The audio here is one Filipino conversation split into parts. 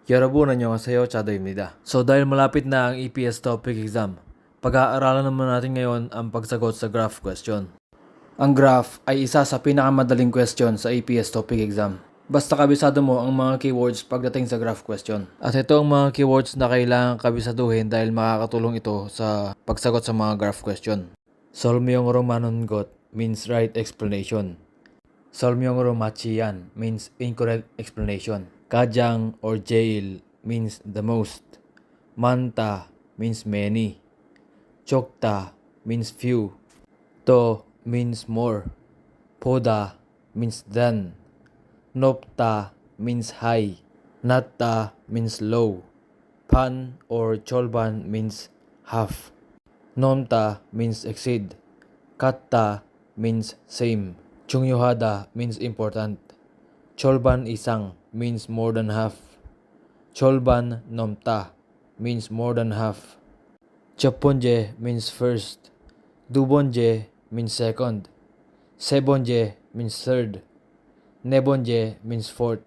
여러분 안녕하세요. 자도입니다. So dahil malapit na ang EPS topic exam, pag-aaralan naman natin ngayon ang pagsagot sa graph question. Ang graph ay isa sa pinakamadaling question sa EPS topic exam. Basta kabisado mo ang mga keywords pagdating sa graph question. At ito ang mga keywords na kailangan kabisaduhin dahil makakatulong ito sa pagsagot sa mga graph question. Solmyong romanongot means right explanation. Solmyong machiyan means incorrect explanation. Kajang or jail means the most. Manta means many. Chokta means few. To means more. Poda means than. Nopta means high. Natta means low. Pan or cholban means half. Nomta means exceed. Katta means same. Chungyohada means important. Cholban isang means more than half. Cholban nomta means more than half. Chaponje means first. Dubonje means second. Sebonje means third. Nebonje means fourth.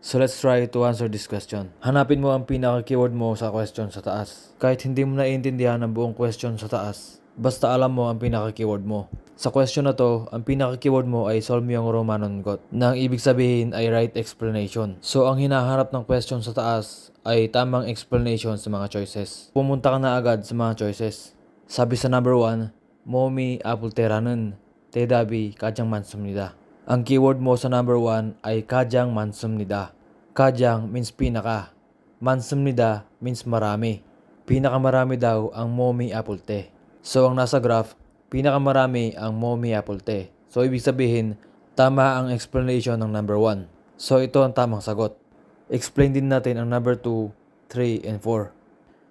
So let's try to answer this question. Hanapin mo ang pinaka-keyword mo sa question sa taas. Kahit hindi mo naiintindihan ang buong question sa taas, basta alam mo ang pinaka-keyword mo. Sa question na to, ang pinaka-keyword mo ay solmyong romanongot, na ang ibig sabihin ay right explanation. So ang hinahanap ng question sa taas ay tamang explanation sa mga choices. Pumunta ka na agad sa mga choices. Sabi sa number 1, momi apultera는 대답이 가장 많습니다. Ang keyword mo sa number 1 ay 가장 많습니다. 가장 means pinaka. 많습니다 means marami. Pinakamarami daw ang momi apulte. So ang nasa graph, pinakamarami ang momi apulte. So ibig sabihin, tama ang explanation ng number 1. So ito ang tamang sagot. Explain din natin ang number 2, 3, and 4.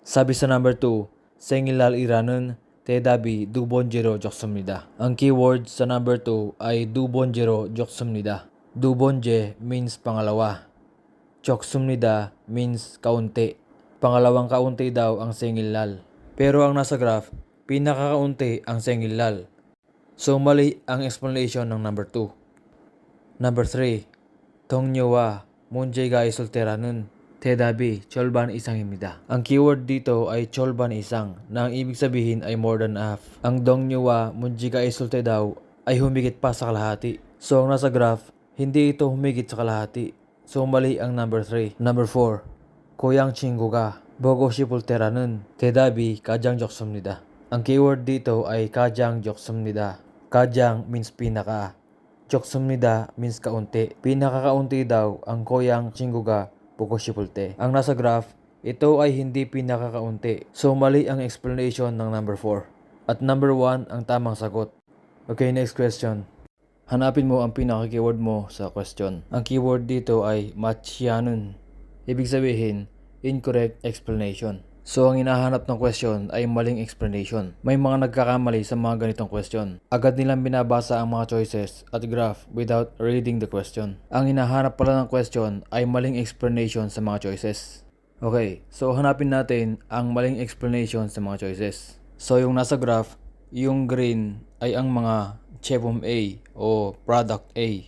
Sabi sa number 2, 생일날 일하는 대답이 두 번째로 적습니다. Ang keyword sa number 2 ay 두 번째로 적습니다. 두 번째 means pangalawa. 적습니다 means kaunti. Pangalawang kaunti daw ang 생일날. Pero ang nasa graph, pinakakaunti ang 생일날. So mali ang explanation ng number 2. Number 3, 동료와 문제가 있을 때라는 대답이 절반 이상입니다. Ang keyword dito ay 절반 이상, na ang ibig sabihin ay more than half. Ang 동료와 문제가 있을 때 daw ay humigit pa sa kalahati. So ang nasa graph, hindi ito humigit sa kalahati. So mali ang number 3. Number 4, 고향 친구가 보고 싶을 때라는 대답이 가장 적습니다. Ang keyword dito ay 가장 적습니다. 가장 means pinaka. 적습니다 means kaunti. Pinakakaunti daw ang 고향 친구가 보고 싶을 때. Ang nasa graph, ito ay hindi pinakakaunti. So mali ang explanation ng number 4. At number 1 ang tamang sagot. Okay, next question. Hanapin mo ang pinaka-keyword mo sa question. Ang keyword dito ay 맞지않은. Ibig sabihin, incorrect explanation. So ang hinahanap ng question ay maling explanation. May mga nagkakamali sa mga ganitong question. Agad nilang binabasa ang mga choices at graph without reading the question. Ang hinahanap pala ng question ay maling explanation sa mga choices. Okay, so hanapin natin ang maling explanation sa mga choices. So yung nasa graph, yung green ay ang mga Jevon A o product A.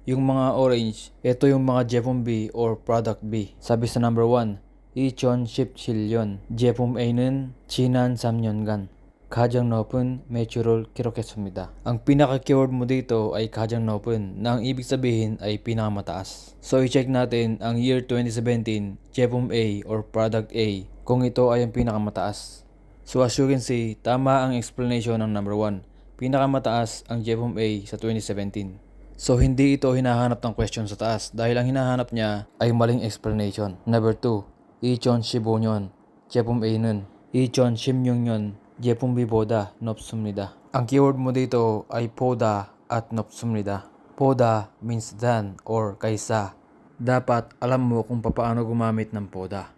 Yung mga orange, ito yung mga Jevon B or product B. Sabi sa number 1, 2017년 제품 A는 지난 3년간 가장 높은 매출을 기록했습니다. Ang pinaka-keyword mo dito ay 가장 높은, na ang ibig sabihin ay pinakamataas. So i-check natin ang year 2017 제품 A or product A kung ito ay ang pinakamataas. So as you can see, tama ang explanation ng number 1. Pinakamataas ang 제품 A sa 2017. So hindi ito hinahanap ng question sa taas dahil ang hinahanap niya ay maling explanation. Number 2, 2015년 제품 A는 2016년 제품 B보다 높습니다. Ang keyword mo dito ay 보다 at 높습니다. 보다 means than or kaysa. Dapat alam mo kung paano gumamit ng 보다.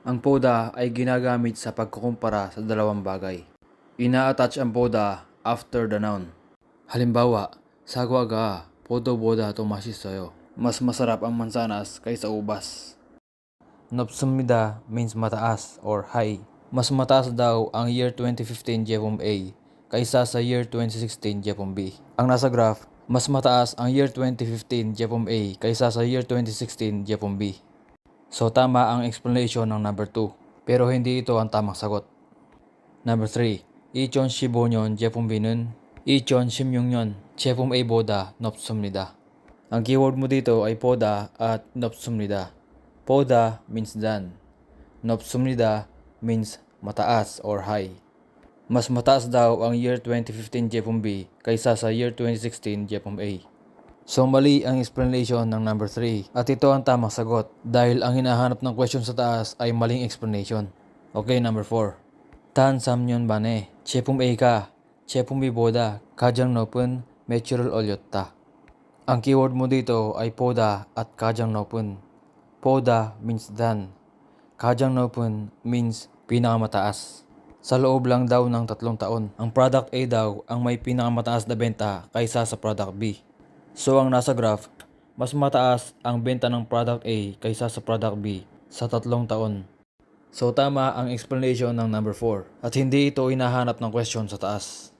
Ang 보다 ay ginagamit sa pagkukumpara sa dalawang bagay. Ina-attach ang 보다 after the noun. Halimbawa, 사과가 포도보다 더 맛있어요. Mas masarap ang mansanas kaysa ubas. 높습니다 means mataas or high. Mas mataas daw ang year 2015 Jevon A kaysa sa year 2016 Jevon B. Ang nasa graph, mas mataas ang year 2015 Jevon A kaysa sa year 2016 Jevon B. So tama ang explanation ng number 2. Pero hindi ito ang tamang sagot. Number 3. 2015년 제품비는 2016년 제품 A보다 높습니다. Ang keyword mo dito ay 보다 at 높습니다. 보다 means than. 높습니다 means mataas or high. Mas mataas daw ang year 2015 제품 B kaysa sa year 2016 제품 A. So mali ang explanation ng number 3 at ito ang tamang sagot dahil ang hinahanap ng question sa taas ay maling explanation. Okay, number 4. 단 3년 만에 제품 A가 제품 B보다 가장 높은 매출을 올렸다. Ang keyword mo dito ay 보다 at 가장 높은. 보다 means than. 가장 높은 means pinakamataas. Sa loob lang daw ng 3 taon, ang product A daw ang may pinakamataas na benta kaysa sa product B. So ang nasa graph, mas mataas ang benta ng product A kaysa sa product B sa 3 taon. So tama ang explanation ng number 4 at hindi ito hinahanap ng question sa taas.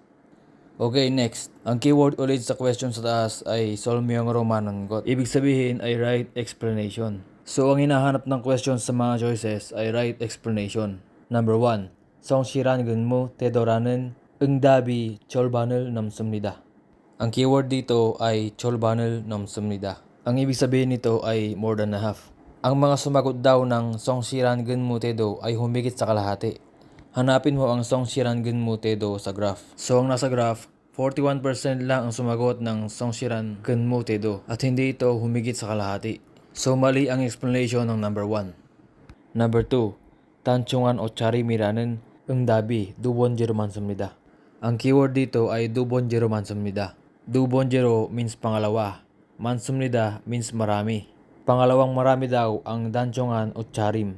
Okay, next. Ang keyword ulit sa question sa taas ay solmyong romananggot. Ibig sabihin ay right explanation. So ang hinahanap ng question sa mga choices ay right explanation. Number 1. 성실한 근무 태도라는 응답이 절반을 넘습니다. Ang keyword dito ay 절반을 넘습니다. Ang ibig sabihin nito ay more than a half. Ang mga sumagot daw ng 성실한 근무 태도 ay humigit sa kalahati. Hanapin mo ang 성실한 근무 태도 sa graph. So ang nasa graph, 41% lang ang sumagot ng 성실한 근무 태도 at hindi ito humigit sa kalahati. So mali ang explanation ng number 1. Number 2. 단충한 옷차림이라는 응답이 두 번째로 많습니다. Ang keyword dito ay 두 번째로 많습니다. 두 번째로 means pangalawa. 많습니다 means marami. Pangalawang marami daw ang 단충한 옷차림.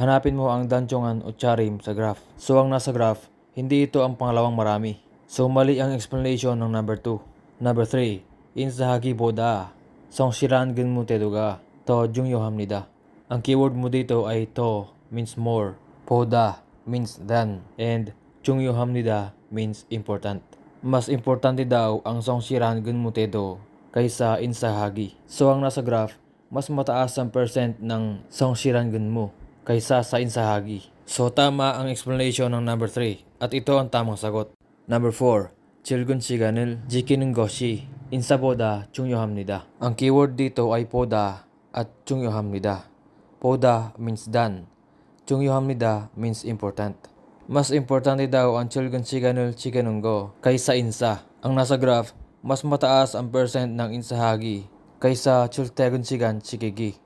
Hanapin mo ang 단충한 옷차림 sa graph. So ang nasa graph, hindi ito ang pangalawang marami. So mali ang explanation ng number 2. Number 3. 인사하기보다 성실한 근무 태도가 더 중요합니다. Ang keyword mo dito ay 더 means more, 보다 means than, and 중요합니다 means important. Mas importante daw ang 성실한 근무 태도 kaysa 인사하기. So ang nasa graph, mas mataas ang percent ng 성실한 근무 kaysa sa 인사하기. So tama ang explanation ng number 3 at ito ang tamang sagot. Number 4. 즐거운 시간을 지키는 것이 인사보다 중요합니다. Ang keyword dito ay 보다 at 중요합니다. 보다 means than. 중요합니다 means important. Mas importante daw ang 즐거운 시간을 지키는 거 kaysa 인사. Ang nasa graph, mas mataas ang percent ng 인사하기 kaysa 출퇴근 시간 지키기.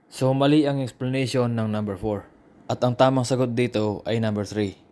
So mali ang explanation ng number 4. At ang tamang sagot dito ay number 3.